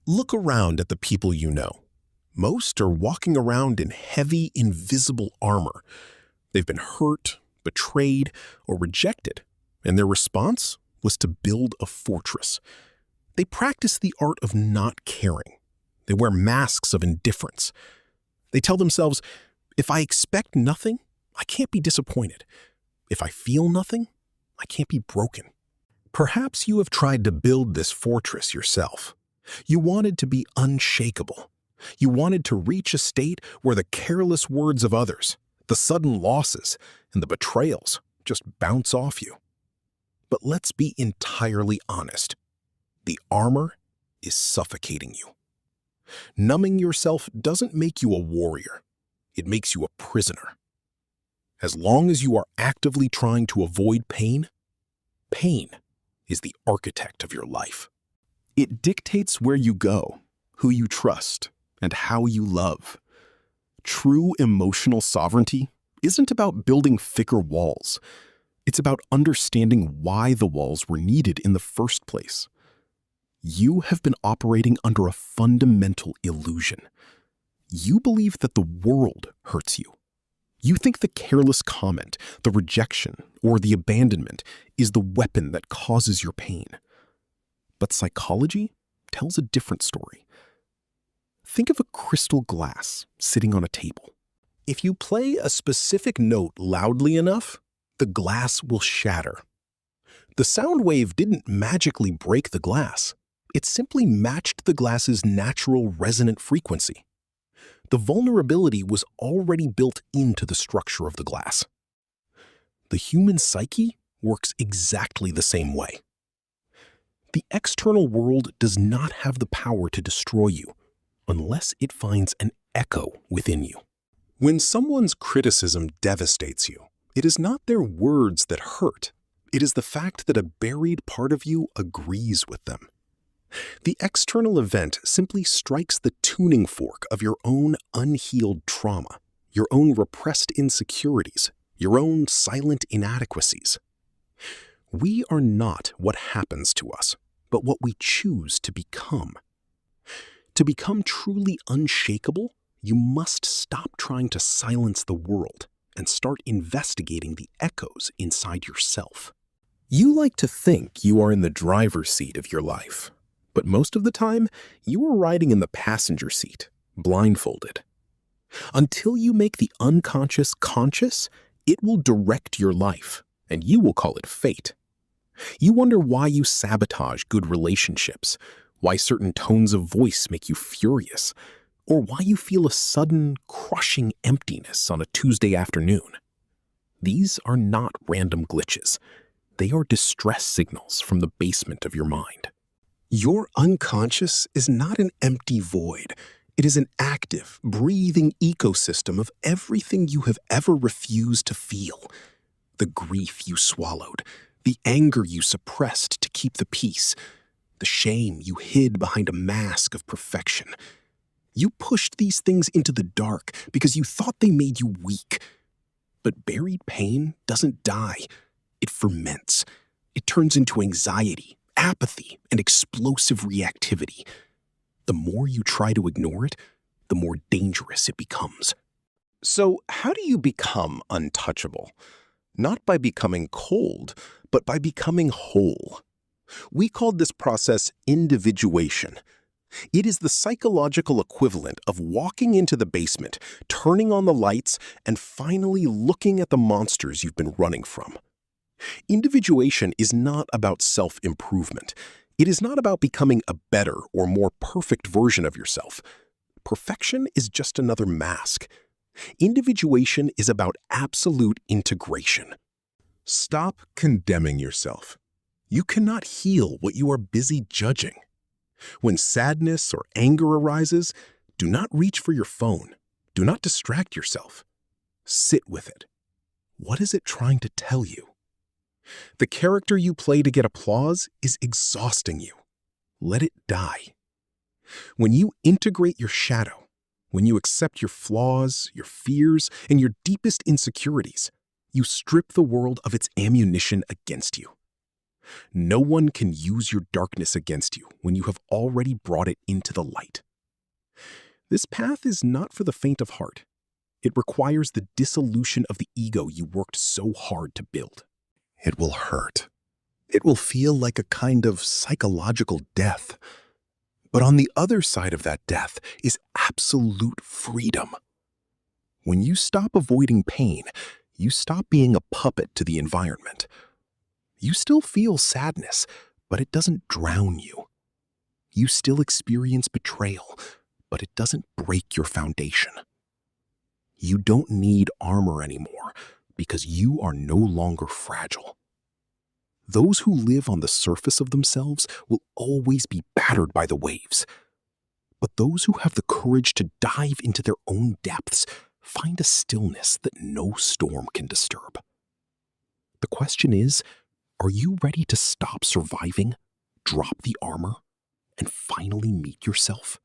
Look around at the people you know. Most are walking around in heavy, invisible armor. They've been hurt, betrayed, or rejected, and their response was to build a fortress. They practice the art of not caring. They wear masks of indifference. They tell themselves, if I expect nothing, I can't be disappointed. If I feel nothing, I can't be broken. Perhaps you have tried to build this fortress yourself. You wanted to be unshakable. You wanted to reach a state where the careless words of others, the sudden losses, and the betrayals just bounce off you. But let's be entirely honest. The armor is suffocating you. Numbing yourself doesn't make you a warrior. It makes you a prisoner. As long as you are actively trying to avoid pain, pain is the architect of your life. It dictates where you go, who you trust, and how you love. True emotional sovereignty isn't about building thicker walls. It's about understanding why the walls were needed in the first place. You have been operating under a fundamental illusion. You believe that the world hurts you. You think the careless comment, the rejection, or the abandonment is the weapon that causes your pain. But psychology tells a different story. Think of a crystal glass sitting on a table. If you play a specific note loudly enough, the glass will shatter. The sound wave didn't magically break the glass. It simply matched the glass's natural resonant frequency. The vulnerability was already built into the structure of the glass. The human psyche works exactly the same way. The external world does not have the power to destroy you unless it finds an echo within you. When someone's criticism devastates you, it is not their words that hurt. It is the fact that a buried part of you agrees with them. The external event simply strikes the tuning fork of your own unhealed trauma, your own repressed insecurities, your own silent inadequacies. We are not what happens to us, but what we choose to become. To become truly unshakable, you must stop trying to silence the world and start investigating the echoes inside yourself. You like to think you are in the driver's seat of your life, but most of the time, you are riding in the passenger seat, blindfolded. Until you make the unconscious conscious, it will direct your life, and you will call it fate. You wonder why you sabotage good relationships, why certain tones of voice make you furious, or why you feel a sudden, crushing emptiness on a Tuesday afternoon. These are not random glitches. They are distress signals from the basement of your mind. Your unconscious is not an empty void. It is an active, breathing ecosystem of everything you have ever refused to feel. The grief you swallowed, the anger you suppressed to keep the peace, the shame you hid behind a mask of perfection. You pushed these things into the dark because you thought they made you weak. But buried pain doesn't die. It ferments. It turns into anxiety, apathy, and explosive reactivity. The more you try to ignore it, the more dangerous it becomes. So, how do you become untouchable? Not by becoming cold, but by becoming whole. We called this process individuation. It is the psychological equivalent of walking into the basement, turning on the lights, and finally looking at the monsters you've been running from. Individuation is not about self-improvement. It is not about becoming a better or more perfect version of yourself. Perfection is just another mask. Individuation is about absolute integration. Stop condemning yourself. You cannot heal what you are busy judging. When sadness or anger arises, do not reach for your phone. Do not distract yourself. Sit with it. What is it trying to tell you? The character you play to get applause is exhausting you. Let it die. When you integrate your shadow, when you accept your flaws, your fears, and your deepest insecurities, you strip the world of its ammunition against you. No one can use your darkness against you when you have already brought it into the light. This path is not for the faint of heart. It requires the dissolution of the ego you worked so hard to build. It will hurt. It will feel like a kind of psychological death. But on the other side of that death is absolute freedom. When you stop avoiding pain, you stop being a puppet to the environment. You still feel sadness, but it doesn't drown you. You still experience betrayal, but it doesn't break your foundation. You don't need armor anymore because you are no longer fragile. Those who live on the surface of themselves will always be battered by the waves. But those who have the courage to dive into their own depths find a stillness that no storm can disturb. The question is, are you ready to stop surviving, drop the armor, and finally meet yourself?